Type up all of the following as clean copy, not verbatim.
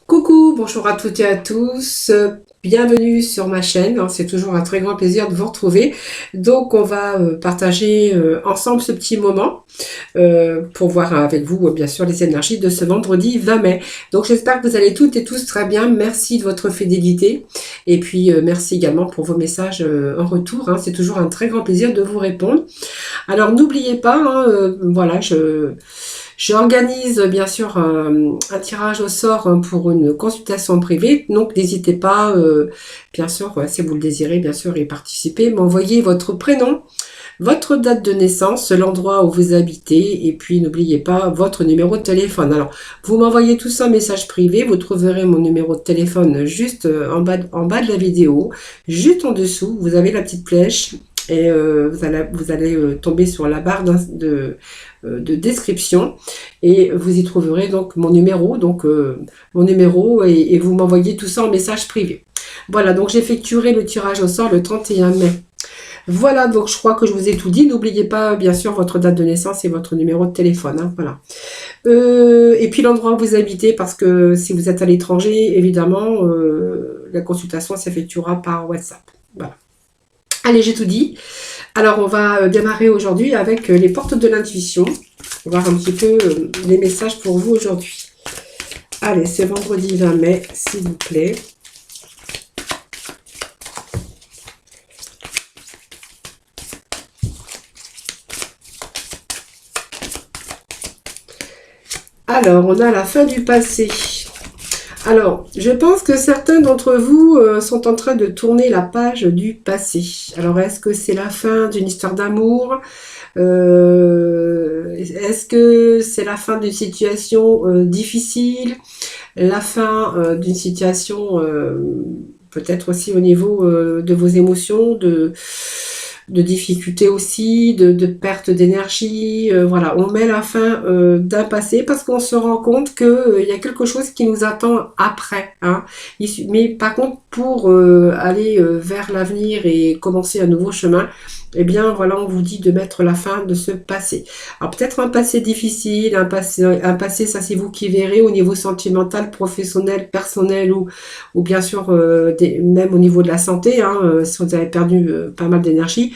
Coucou, bonjour à toutes et à tous, bienvenue sur ma chaîne, hein, c'est toujours un très grand plaisir de vous retrouver. Donc on va partager ensemble ce petit moment pour voir avec vous bien sûr les énergies de ce vendredi 20 mai. Donc j'espère que vous allez toutes et tous très bien, merci de votre fidélité et puis merci également pour vos messages en retour, hein. C'est toujours un très grand plaisir de vous répondre. Alors n'oubliez pas, hein, voilà, j'organise bien sûr un tirage au sort pour une consultation privée, donc n'hésitez pas, bien sûr, si vous le désirez, bien sûr, y participer, m'envoyer votre prénom, votre date de naissance, l'endroit où vous habitez, et puis n'oubliez pas votre numéro de téléphone. Alors, vous m'envoyez tout ça en message privé, vous trouverez mon numéro de téléphone juste en bas de la vidéo, juste en dessous, vous avez la petite flèche, et vous allez tomber sur la barre de description et vous y trouverez donc mon numéro, et vous m'envoyez tout ça en message privé. Voilà, donc j'effectuerai le tirage au sort le 31 mai. Voilà, donc je crois que je vous ai tout dit. N'oubliez pas, bien sûr, votre date de naissance et votre numéro de téléphone, hein, voilà. Et puis l'endroit où vous habitez, parce que si vous êtes à l'étranger, évidemment, la consultation s'effectuera par WhatsApp. Voilà. Allez, j'ai tout dit. Alors, on va démarrer aujourd'hui avec les portes de l'intuition. On va voir un petit peu les messages pour vous aujourd'hui. Allez, c'est vendredi 20 mai, s'il vous plaît. Alors, on a la fin du passé. Alors, je pense que certains d'entre vous sont en train de tourner la page du passé. Alors, est-ce que c'est la fin d'une histoire d'amour? Est-ce que c'est la fin d'une situation difficile? La fin d'une situation peut-être aussi au niveau de vos émotions, de difficultés aussi, de perte d'énergie. Voilà, on met la fin d'un passé parce qu'on se rend compte qu'il y a quelque chose qui nous attend après, hein. Mais par contre, pour aller vers l'avenir et commencer un nouveau chemin, eh bien voilà, on vous dit de mettre la fin de ce passé. Alors peut-être un passé difficile, un passé, ça c'est vous qui verrez au niveau sentimental, professionnel, personnel ou bien sûr même au niveau de la santé, hein, si vous avez perdu pas mal d'énergie.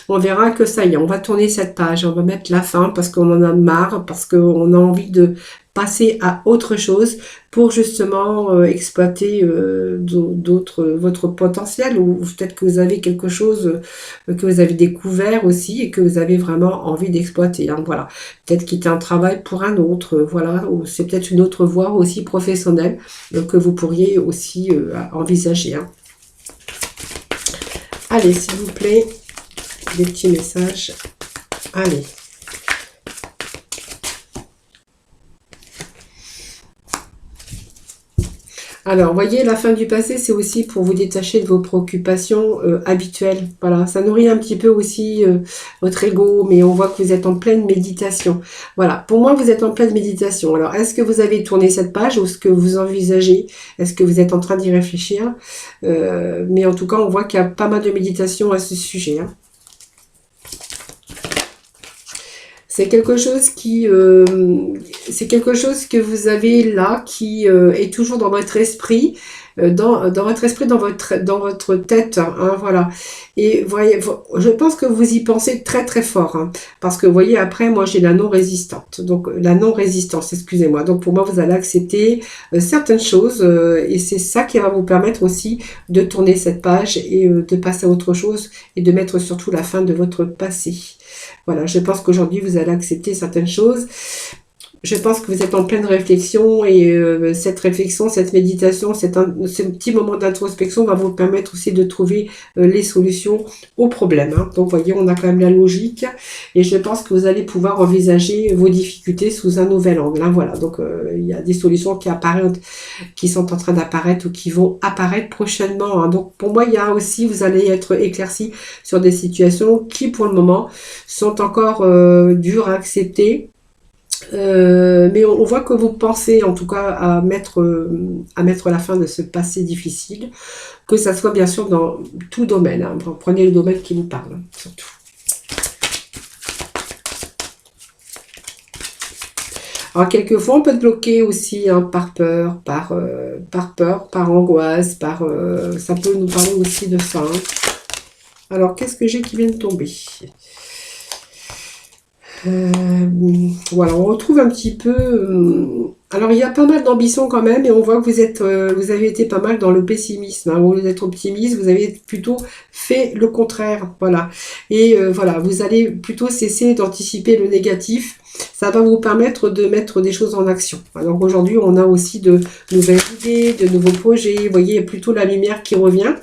On verra que ça y est, on va tourner cette page, on va mettre la fin parce qu'on en a marre, parce qu'on a envie de passer à autre chose pour justement exploiter votre potentiel, ou peut-être que vous avez quelque chose que vous avez découvert aussi et que vous avez vraiment envie d'exploiter, hein, voilà. Peut-être quitter un travail pour un autre, voilà, ou c'est peut-être une autre voie aussi professionnelle que vous pourriez aussi envisager, hein. Allez, s'il vous plaît, des petits messages. Allez. Alors, voyez, la fin du passé, c'est aussi pour vous détacher de vos préoccupations habituelles. Voilà, ça nourrit un petit peu aussi votre ego, mais on voit que vous êtes en pleine méditation. Voilà, pour moi, vous êtes en pleine méditation. Alors, est-ce que vous avez tourné cette page ou est-ce que vous envisagez? Est-ce que vous êtes en train d'y réfléchir? Mais en tout cas, on voit qu'il y a pas mal de méditation à ce sujet, hein. C'est quelque chose c'est quelque chose que vous avez là, qui est toujours dans votre esprit, dans votre esprit, dans votre tête, hein, voilà. Et voyez, je pense que vous y pensez très très fort, hein, parce que vous voyez, après, moi j'ai la non-résistante, donc la non-résistance, excusez-moi. Donc pour moi, vous allez accepter certaines choses, et c'est ça qui va vous permettre aussi de tourner cette page et de passer à autre chose et de mettre surtout la fin de votre passé. Voilà, je pense qu'aujourd'hui, vous allez accepter certaines choses. Je pense que vous êtes en pleine réflexion et cette réflexion, cette méditation, ce petit moment d'introspection va vous permettre aussi de trouver les solutions aux problèmes, hein. Donc, vous voyez, on a quand même la logique et je pense que vous allez pouvoir envisager vos difficultés sous un nouvel angle, hein. Voilà, donc il y a des solutions qui sont en train d'apparaître ou qui vont apparaître prochainement, hein. Donc, pour moi, il y a aussi, vous allez être éclairci sur des situations qui, pour le moment, sont encore dures à accepter. Mais on voit que vous pensez en tout cas à mettre la fin de ce passé difficile, que ça soit bien sûr dans tout domaine, hein. Prenez le domaine qui vous parle, hein, surtout. Alors, quelquefois, on peut être bloqué aussi hein, par peur, par angoisse, ça peut nous parler aussi de ça. Hein. Alors, qu'est-ce que j'ai qui vient de tomber? Voilà, on retrouve un petit peu. Alors, il y a pas mal d'ambition quand même, et on voit que vous avez été pas mal dans le pessimisme. Hein. Au lieu d'être optimiste, vous avez plutôt fait le contraire. Voilà. Et voilà, vous allez plutôt cesser d'anticiper le négatif. Ça va vous permettre de mettre des choses en action. Alors aujourd'hui, on a aussi de nouvelles idées, de nouveaux projets. Vous voyez, il y a plutôt la lumière qui revient.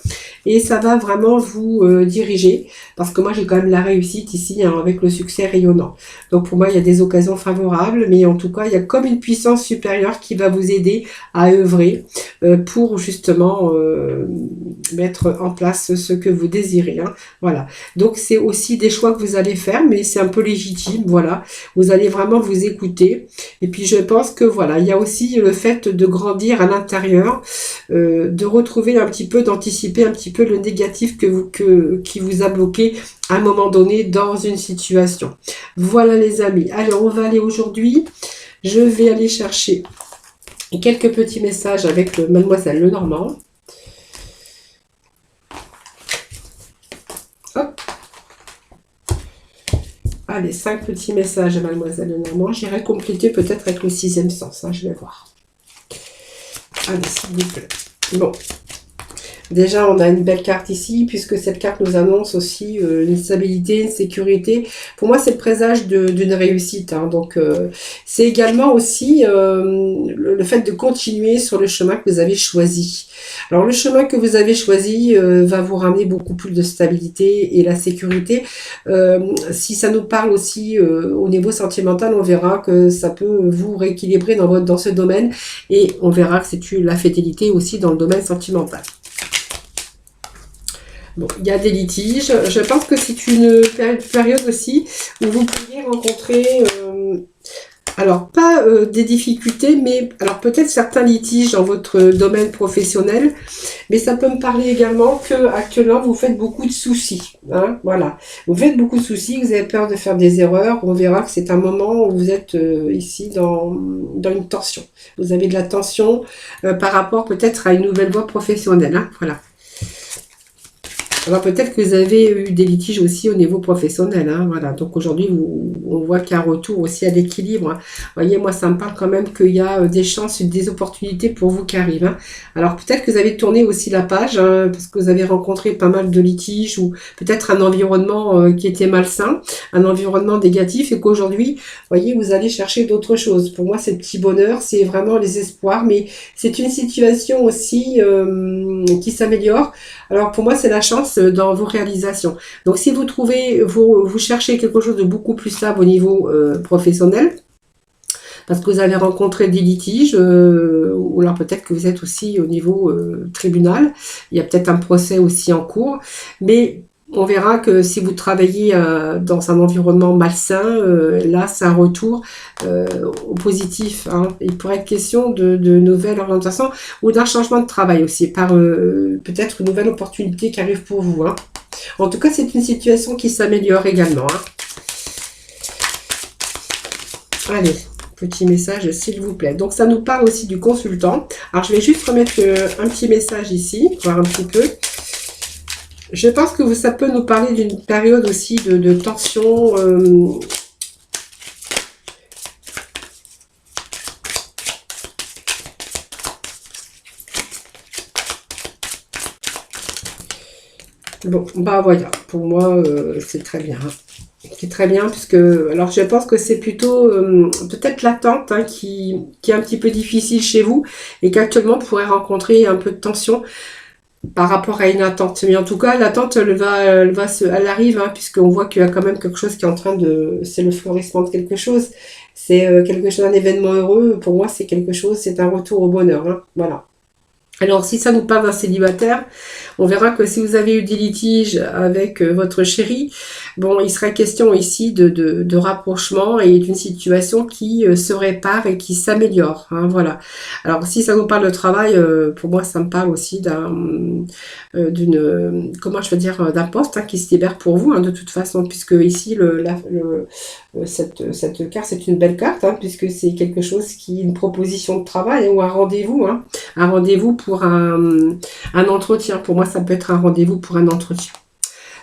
Et ça va vraiment vous diriger. Parce que moi, j'ai quand même la réussite ici hein, avec le succès rayonnant. Donc pour moi, il y a des occasions favorables. Mais en tout cas, il y a comme une puissance supérieure qui va vous aider à œuvrer pour justement mettre en place ce que vous désirez. Hein. Voilà. Donc c'est aussi des choix que vous allez faire, mais c'est un peu légitime. Voilà. Vous allez vraiment vous écouter. Et puis je pense que voilà, il y a aussi le fait de grandir à l'intérieur, de retrouver un petit peu, d'anticiper un petit peu le négatif qui vous a bloqué à un moment donné dans une situation. Voilà les amis. Alors on va aller aujourd'hui, je vais aller chercher quelques petits messages avec Mademoiselle Lenormand. Hop. Allez, 5 petits messages à Mademoiselle Lenormand. J'irai compléter peut-être avec le 6e sens. Hein, je vais voir. Allez, s'il vous plaît. Bon. Déjà, on a une belle carte ici, puisque cette carte nous annonce aussi une stabilité, une sécurité. Pour moi, c'est le présage d'une réussite. Hein. Donc, c'est également aussi le fait de continuer sur le chemin que vous avez choisi. Alors, le chemin que vous avez choisi va vous ramener beaucoup plus de stabilité et la sécurité. Si ça nous parle aussi au niveau sentimental, on verra que ça peut vous rééquilibrer dans ce domaine. Et on verra que c'est la fidélité aussi dans le domaine sentimental. Bon, il y a des litiges. Je pense que c'est une période aussi où vous pourriez rencontrer, alors pas des difficultés, mais alors peut-être certains litiges dans votre domaine professionnel, mais ça peut me parler également que actuellement vous faites beaucoup de soucis. Hein, voilà, vous faites beaucoup de soucis, vous avez peur de faire des erreurs. On verra que c'est un moment où vous êtes ici dans une tension. Vous avez de la tension par rapport peut-être à une nouvelle voie professionnelle. Hein, voilà. Alors peut-être que vous avez eu des litiges aussi au niveau professionnel, hein, voilà. Donc aujourd'hui, on voit qu'il y a un retour aussi à l'équilibre. Hein. Vous voyez, moi, ça me parle quand même qu'il y a des chances, des opportunités pour vous qui arrivent. Hein. Alors peut-être que vous avez tourné aussi la page, hein, parce que vous avez rencontré pas mal de litiges ou peut-être un environnement qui était malsain, un environnement négatif, et qu'aujourd'hui, vous voyez, vous allez chercher d'autres choses. Pour moi, c'est le petit bonheur, c'est vraiment les espoirs, mais c'est une situation aussi qui s'améliore. Alors pour moi, c'est la chance dans vos réalisations. Donc si vous vous cherchez quelque chose de beaucoup plus stable au niveau professionnel, parce que vous avez rencontré des litiges, ou alors peut-être que vous êtes aussi au niveau tribunal, il y a peut-être un procès aussi en cours, mais on verra que si vous travaillez dans un environnement malsain, là c'est un retour au positif. Hein. Il pourrait être question de nouvelles orientations ou d'un changement de travail aussi, par peut-être une nouvelle opportunité qui arrive pour vous. Hein. En tout cas, c'est une situation qui s'améliore également. Hein. Allez, petit message s'il vous plaît. Donc ça nous parle aussi du consultant. Alors je vais juste remettre un petit message ici, voir un petit peu. Je pense que ça peut nous parler d'une période aussi de tension. Bon, bah voilà, pour moi, c'est très bien. C'est très bien, puisque, alors je pense que c'est plutôt peut-être l'attente hein, qui est un petit peu difficile chez vous et qu'actuellement vous pourrez rencontrer un peu de tension par rapport à une attente. Mais en tout cas, l'attente, elle arrive, hein, puisqu'on voit qu'il y a quand même quelque chose qui est en train c'est le fleurissement de quelque chose. C'est quelque chose, un événement heureux. Pour moi, c'est quelque chose, c'est un retour au bonheur. Hein, voilà. Alors, si ça nous parle d'un célibataire, on verra que si vous avez eu des litiges avec votre chéri, bon, il sera question ici de rapprochement et d'une situation qui se répare et qui s'améliore, hein, voilà. Alors, si ça nous parle de travail, pour moi, ça me parle aussi comment je veux dire, d'un poste hein, qui se libère pour vous, hein, de toute façon, puisque ici, cette carte, c'est une belle carte, hein, puisque c'est quelque chose une proposition de travail ou un rendez-vous, hein. Un rendez-vous pour un entretien. Pour moi, ça peut être un rendez-vous pour un entretien.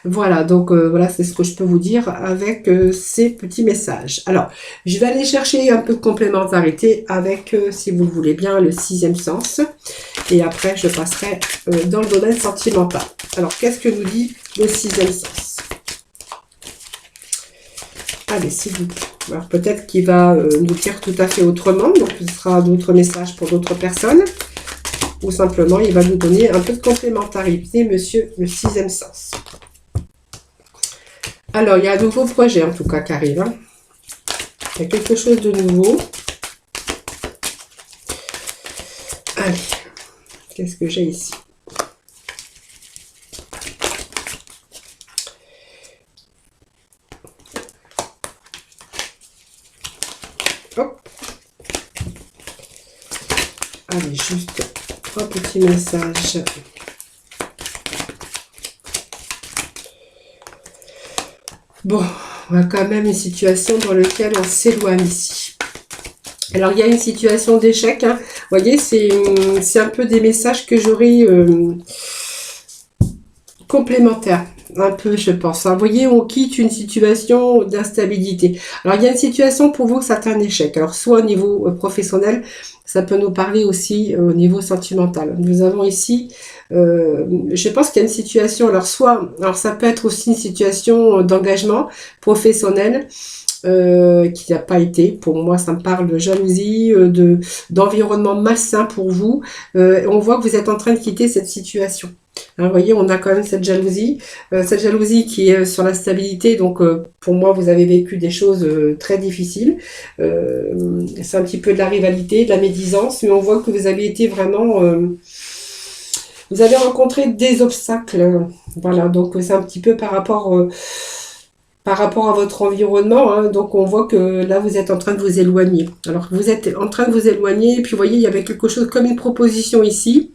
Voilà, donc voilà, c'est ce que je peux vous dire avec ces petits messages. Alors, je vais aller chercher un peu de complémentarité avec, si vous le voulez bien, le sixième sens. Et après, je passerai dans le domaine sentimental. Alors, qu'est-ce que nous dit le sixième sens? Allez, s'il vous plaît. Alors, peut-être qu'il va nous dire tout à fait autrement. Donc, ce sera d'autres messages pour d'autres personnes. Ou simplement, il va nous donner un peu de complémentarité, monsieur, le sixième sens. Alors, il y a un nouveau projet, en tout cas, qui arrive. Hein. Il y a quelque chose de nouveau. Allez, qu'est-ce que j'ai ici? Hop. Allez, juste 3 petits messages. Bon, on a quand même une situation dans laquelle on s'éloigne ici. Alors, il y a une situation d'échec. Hein. Vous voyez, c'est un peu des messages que j'aurais complémentaires. Un peu, je pense. Hein. Vous voyez, on quitte une situation d'instabilité. Alors, il y a une situation pour vous, c'est un échec. Alors, soit au niveau professionnel, ça peut nous parler aussi au niveau sentimental. Nous avons ici, je pense qu'il y a une situation, alors ça peut être aussi une situation d'engagement professionnel qui n'a pas été. Pour moi, ça me parle de jalousie, d'environnement malsain pour vous. On voit que vous êtes en train de quitter cette situation. Hein, vous voyez, on a quand même cette jalousie qui est sur la stabilité. Donc, pour moi, vous avez vécu des choses très difficiles. C'est un petit peu de la rivalité, de la médisance, mais on voit que vous avez été vraiment... vous avez rencontré des obstacles. Voilà, donc c'est un petit peu par rapport à votre environnement. Hein, donc, on voit que là, vous êtes en train de vous éloigner. Alors, vous êtes en train de vous éloigner, et puis, vous voyez, il y avait quelque chose comme une proposition ici.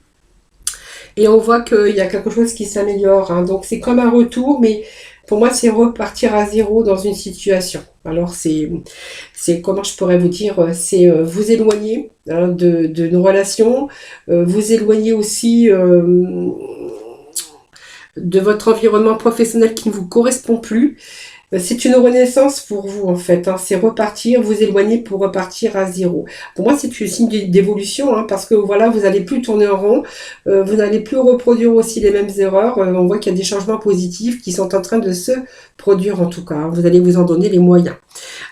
Et on voit qu'il y a quelque chose qui s'améliore. Hein. Donc, c'est comme un retour, mais pour moi, c'est repartir à zéro dans une situation. Alors, c'est comment je pourrais vous dire, c'est vous éloigner hein, de nos relations, vous éloigner aussi de votre environnement professionnel qui ne vous correspond plus. C'est une renaissance pour vous en fait, hein. C'est repartir, vous éloigner pour repartir à zéro. Pour moi, c'est un signe d'évolution, hein, parce que voilà, vous n'allez plus tourner en rond, vous n'allez plus reproduire aussi les mêmes erreurs. On voit qu'il y a des changements positifs qui sont en train de se produire en tout cas. Hein. Vous allez vous en donner les moyens.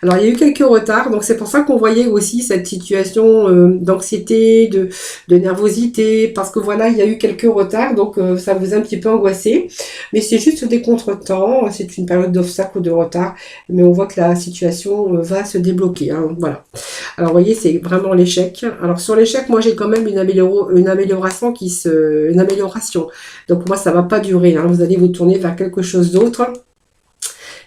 Alors, il y a eu quelques retards, donc c'est pour ça qu'on voyait aussi cette situation d'anxiété, de nervosité, parce que voilà, il y a eu quelques retards, donc ça vous a un petit peu angoissé. Mais c'est juste des contretemps, c'est une période d'obstacle ou de retard, mais on voit que la situation va se débloquer. Hein, voilà. Alors, vous voyez, c'est vraiment l'échec. Alors, sur l'échec, moi, j'ai quand même une amélioration une amélioration. Donc, pour moi, ça va pas durer. Hein. Vous allez vous tourner vers quelque chose d'autre.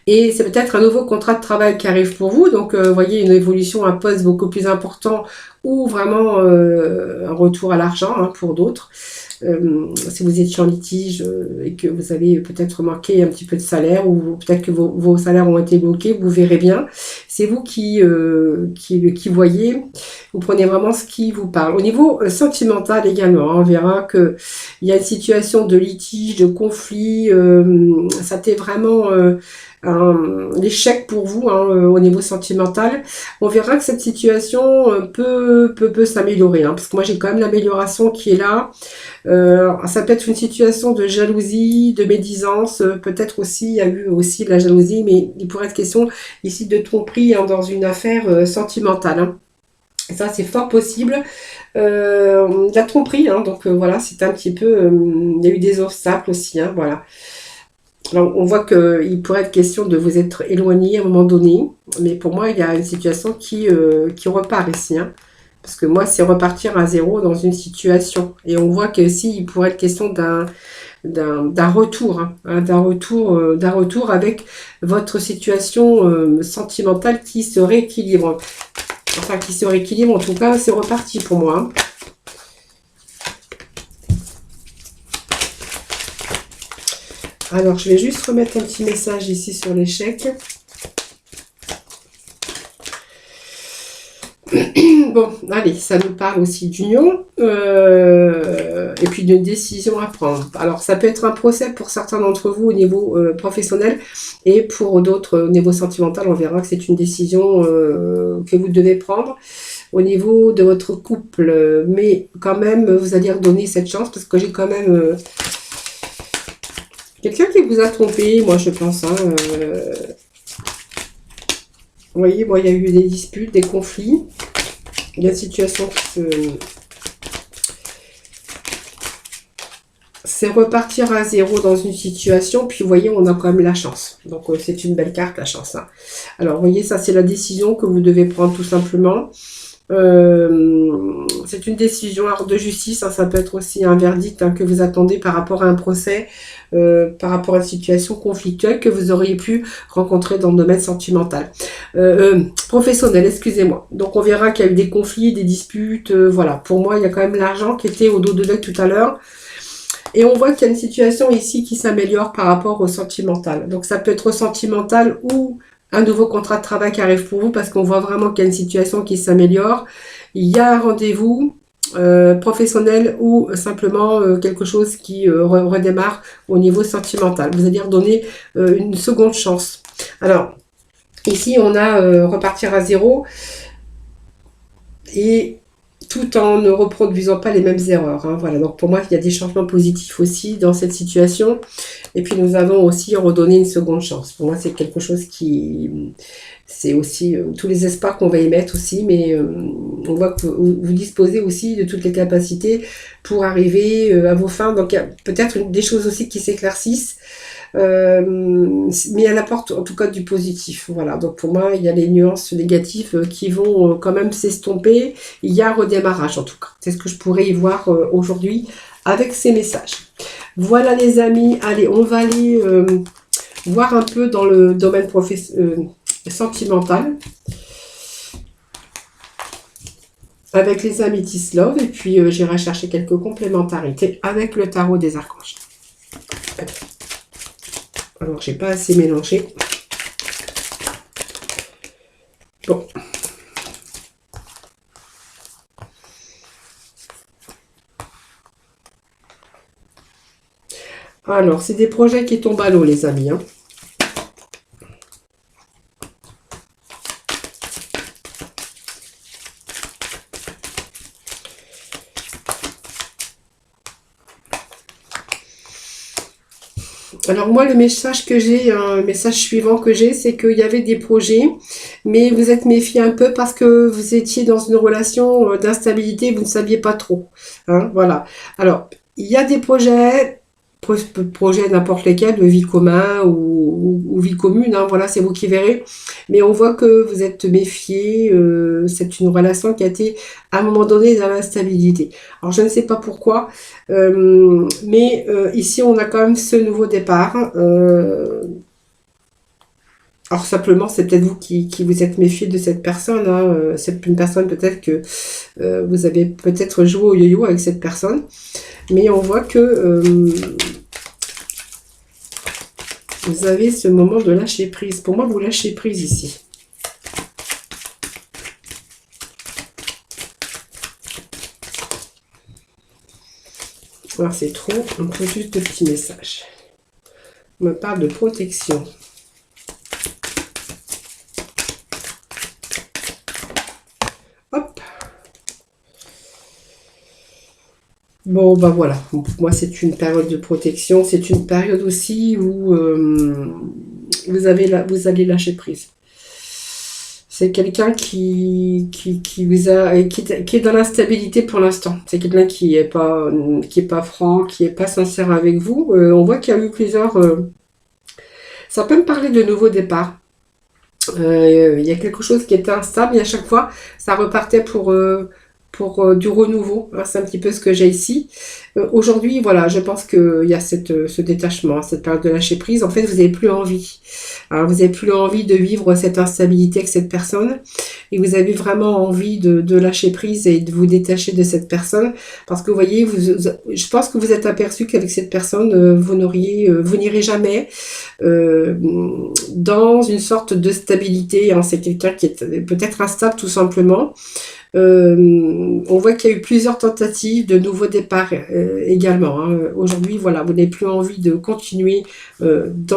Et c'est peut-être un nouveau contrat de travail qui arrive pour vous. Donc, vous voyez, une évolution, un poste beaucoup plus important ou vraiment un retour à l'argent hein, pour d'autres. Si vous étiez en litige et que vous avez peut-être manqué un petit peu de salaire ou peut-être que vos salaires ont été bloqués, vous verrez bien. C'est vous qui voyez, vous prenez vraiment ce qui vous parle. Au niveau sentimental également, hein, on verra qu'il y a une situation de litige, de conflit, ça t'est vraiment... l'échec pour vous hein, au niveau sentimental. On verra que cette situation peut s'améliorer hein, parce que moi j'ai quand même l'amélioration qui est là. Ça peut être une situation de jalousie, de médisance, peut-être aussi il y a eu aussi de la jalousie, mais il pourrait être question ici de tromperie hein, dans une affaire sentimentale. Hein. Ça c'est fort possible. La tromperie, hein, donc voilà, c'est un petit peu... il y a eu des obstacles aussi, hein, voilà. Alors, on voit qu'il pourrait être question de vous être éloigné à un moment donné, mais pour moi, il y a une situation qui repart ici. Hein. Parce que moi, c'est repartir à zéro dans une situation. Et on voit que si il pourrait être question d'un retour, hein, d'un retour avec votre situation sentimentale qui se rééquilibre. Enfin, qui se rééquilibre, en tout cas, c'est reparti pour moi. Hein. Alors, je vais juste remettre un petit message ici sur l'échec. Bon, allez, ça nous parle aussi d'union et puis d'une décision à prendre. Alors, ça peut être un procès pour certains d'entre vous au niveau professionnel et pour d'autres au niveau sentimental. On verra que c'est une décision que vous devez prendre au niveau de votre couple. Mais quand même, vous allez redonner cette chance parce que j'ai quand même quelqu'un qui vous a trompé, moi je pense. Hein, vous voyez, bon, il y a eu des disputes, des conflits. Il y a une situation qui se... C'est repartir à zéro dans une situation, puis vous voyez, on a quand même la chance. Donc, c'est une belle carte, la chance. Hein. Alors, vous voyez, ça, c'est la décision que vous devez prendre tout simplement. C'est une décision de justice, hein, ça peut être aussi un verdict hein, que vous attendez par rapport à un procès, par rapport à une situation conflictuelle que vous auriez pu rencontrer dans le domaine sentimental. Professionnel, excusez-moi. Donc on verra qu'il y a eu des conflits, des disputes, voilà. Pour moi, il y a quand même l'argent qui était au dos de l'œil tout à l'heure. Et on voit qu'il y a une situation ici qui s'améliore par rapport au sentimental. Donc ça peut être sentimental ou un nouveau contrat de travail qui arrive pour vous parce qu'on voit vraiment qu'il y a une situation qui s'améliore. Il y a un rendez-vous professionnel ou simplement quelque chose qui redémarre au niveau sentimental. Vous allez redonner une seconde chance. Alors, ici, on a repartir à zéro et tout en ne reproduisant pas les mêmes erreurs. Hein. Voilà, donc pour moi, il y a des changements positifs aussi dans cette situation. Et puis, nous avons aussi redonné une seconde chance. Pour moi, c'est quelque chose qui... C'est aussi tous les espoirs qu'on va y mettre aussi, mais on voit que vous disposez aussi de toutes les capacités pour arriver à vos fins. Donc, il y a peut-être des choses aussi qui s'éclaircissent. Mais elle apporte en tout cas du positif. Voilà, donc pour moi, il y a les nuances négatives qui vont quand même s'estomper. Il y a un redémarrage en tout cas. C'est ce que je pourrais y voir aujourd'hui avec ces messages. Voilà les amis, allez, on va aller voir un peu dans le domaine sentimental avec les Amethyst Love et puis j'irai chercher quelques complémentarités avec le tarot des archanges. Alors, j'ai pas assez mélangé. Bon. Alors, c'est des projets qui tombent à l'eau, les amis. Hein. Alors moi, le message que j'ai, un message suivant que j'ai, c'est qu'il y avait des projets, mais vous êtes méfié un peu parce que vous étiez dans une relation d'instabilité, vous ne saviez pas trop. Hein, voilà. Alors, il y a des projets n'importe lesquels, de vie commun ou vie commune, hein, voilà, c'est vous qui verrez. Mais on voit que vous êtes méfié, c'est une relation qui a été à un moment donné dans l'instabilité. Alors je ne sais pas pourquoi, mais ici on a quand même ce nouveau départ. Alors simplement, c'est peut-être vous qui vous êtes méfié de cette personne. Hein. C'est une personne peut-être que vous avez peut-être joué au yo-yo avec cette personne. Mais on voit que vous avez ce moment de lâcher prise. Pour moi, vous lâchez prise ici. Alors c'est trop, on peut juste de petits messages. On me parle de protection. Hop. Bon, ben voilà. Pour moi, c'est une période de protection. C'est une période aussi où vous allez lâcher prise. C'est quelqu'un qui est dans l'instabilité pour l'instant. C'est quelqu'un qui est pas franc, qui est pas sincère avec vous. On voit qu'il y a eu plusieurs. Ça peut me parler de nouveaux départs. Il y a quelque chose qui était instable et à chaque fois, ça repartait pour pour du renouveau, hein, c'est un petit peu ce que j'ai ici. Aujourd'hui, voilà, je pense qu'il y a ce détachement, cette période de lâcher prise. En fait, vous n'avez plus envie. Alors, vous n'avez plus envie de vivre cette instabilité avec cette personne et vous avez vraiment envie de lâcher prise et de vous détacher de cette personne parce que vous voyez, je pense que vous êtes aperçu qu'avec cette personne, vous n'irez jamais dans une sorte de stabilité, hein. C'est quelqu'un qui est peut-être instable tout simplement. On voit qu'il y a eu plusieurs tentatives de nouveaux départs également, hein. Aujourd'hui, voilà, vous n'avez plus envie de continuer de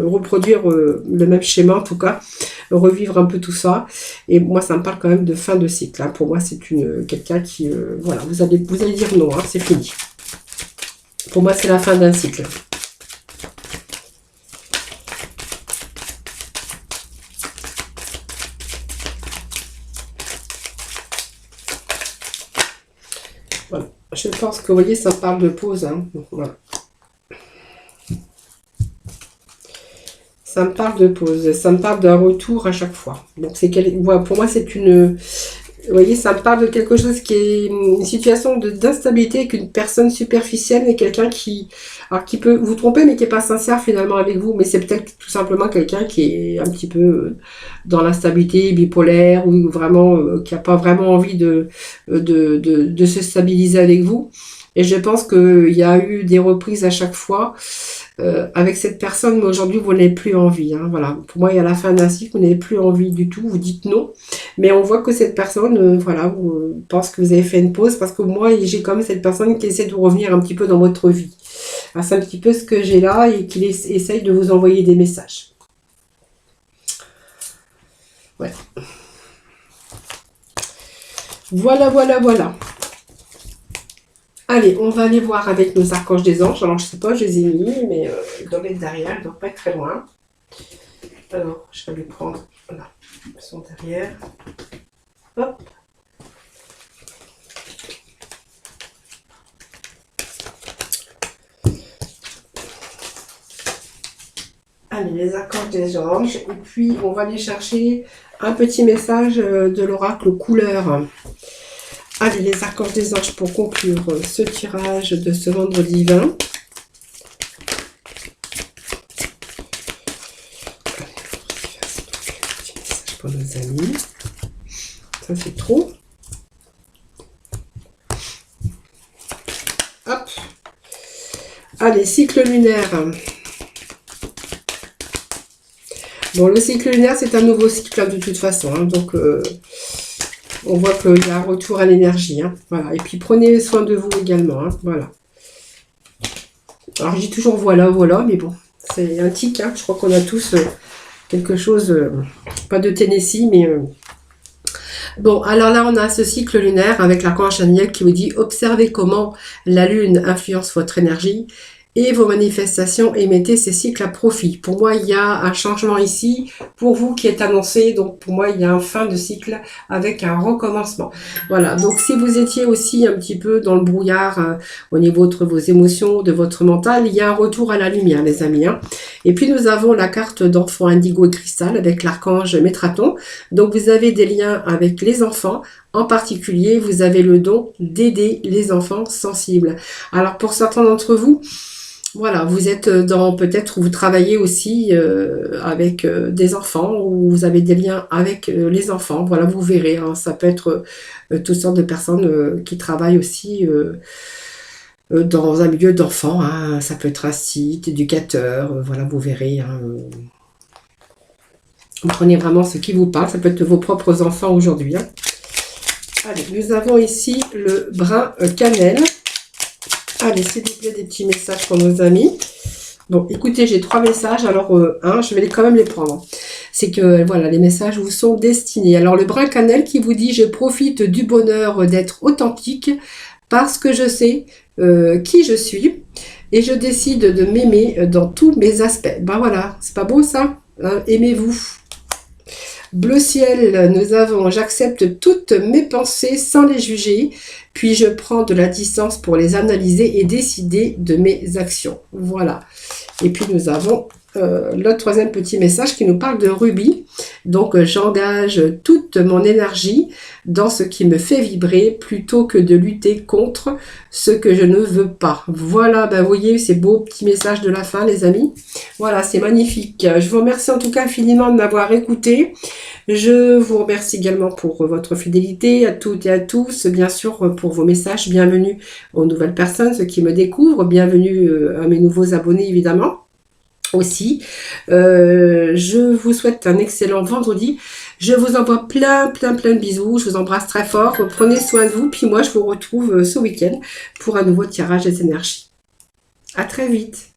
reproduire le même schéma, en tout cas, revivre un peu tout ça. Et moi, ça me parle quand même de fin de cycle, hein. Pour moi, c'est quelqu'un qui, voilà, vous allez dire non, hein, c'est fini. Pour moi, c'est la fin d'un cycle. Voilà. Je pense que, vous voyez, ça parle de pause, hein. Voilà. Ça me parle de pause, ça me parle d'un retour à chaque fois. Donc, voilà, pour moi, c'est une... Vous voyez, ça me parle de quelque chose qui est une situation d'instabilité avec une personne superficielle, mais quelqu'un qui peut vous tromper, mais qui n'est pas sincère finalement avec vous. Mais c'est peut-être tout simplement quelqu'un qui est un petit peu dans l'instabilité, bipolaire, ou vraiment qui n'a pas vraiment envie de se stabiliser avec vous. Et je pense qu'il y a eu des reprises à chaque fois avec cette personne, mais aujourd'hui, vous n'avez plus envie, hein, voilà. Pour moi, il y a la fin d'un cycle, vous n'avez plus envie du tout, vous dites non. Mais on voit que cette personne, voilà, pense que vous avez fait une pause, parce que moi, j'ai quand même cette personne qui essaie de revenir un petit peu dans votre vie. C'est un petit peu ce que j'ai là, et qui essaye de vous envoyer des messages. Ouais. Voilà, voilà, voilà. Allez, on va aller voir avec nos archanges des anges. Alors, je sais pas, je les ai mis, mais ils doivent être derrière, ils ne doivent pas être très loin. Alors, je vais les prendre. Voilà, ils sont derrière. Hop. Allez, les archanges des anges. Et puis, on va aller chercher un petit message de l'oracle couleur. Allez, les archanges des anges pour conclure ce tirage de ce vendredi 20. Allez, petit message pour nos amis. Ça, c'est trop. Hop. Allez, cycle lunaire. Bon, le cycle lunaire, c'est un nouveau cycle de toute façon, hein, donc... on voit qu'il y a un retour à l'énergie, hein, voilà. Et puis prenez soin de vous également, hein, voilà. Alors je dis toujours voilà, voilà, mais bon, c'est un tic, hein, je crois qu'on a tous quelque chose, pas de Tennessee, mais... Bon, alors là on a ce cycle lunaire avec l'archange Daniel qui vous dit « Observez comment la lune influence votre énergie ». Et vos manifestations et mettez ces cycles à profit. Pour moi, il y a un changement ici, pour vous qui est annoncé. Donc, pour moi, il y a un fin de cycle avec un recommencement. Voilà, donc si vous étiez aussi un petit peu dans le brouillard au niveau de vos émotions, de votre mental, il y a un retour à la lumière, les amis, hein. Et puis, nous avons la carte d'enfant indigo et cristal avec l'archange Métraton. Donc, vous avez des liens avec les enfants. En particulier, vous avez le don d'aider les enfants sensibles. Alors, pour certains d'entre vous, voilà, vous êtes dans peut-être vous travaillez aussi avec des enfants ou vous avez des liens avec les enfants. Voilà, vous verrez, hein, ça peut être toutes sortes de personnes qui travaillent aussi dans un milieu d'enfants, hein. Ça peut être un site, éducateur, voilà, vous verrez, hein. Vous prenez vraiment ce qui vous parle, ça peut être vos propres enfants aujourd'hui, hein. Allez, nous avons ici le brin cannelle. Allez, s'il vous plaît, des petits messages pour nos amis. Bon, écoutez, j'ai 3 messages. Alors, je vais quand même les prendre. C'est que, voilà, les messages vous sont destinés. Alors, le brin cannelle qui vous dit « Je profite du bonheur d'être authentique parce que je sais qui je suis et je décide de m'aimer dans tous mes aspects. » Ben voilà, c'est pas beau ça, hein, aimez-vous. Bleu ciel, nous avons « J'accepte toutes mes pensées sans les juger, puis je prends de la distance pour les analyser et décider de mes actions. » Voilà. Et puis nous avons le troisième petit message qui nous parle de rubis. Donc, j'engage toute mon énergie dans ce qui me fait vibrer plutôt que de lutter contre ce que je ne veux pas. Voilà, ben, vous voyez, ces beaux petits messages de la fin, les amis. Voilà, c'est magnifique. Je vous remercie en tout cas infiniment de m'avoir écouté. Je vous remercie également pour votre fidélité à toutes et à tous, bien sûr pour vos messages. Bienvenue aux nouvelles personnes, ceux qui me découvrent. Bienvenue à mes nouveaux abonnés, évidemment. Aussi, je vous souhaite un excellent vendredi. Je vous envoie plein de bisous. Je vous embrasse très fort. Prenez soin de vous. Puis moi, je vous retrouve ce week-end pour un nouveau tirage des énergies. À très vite.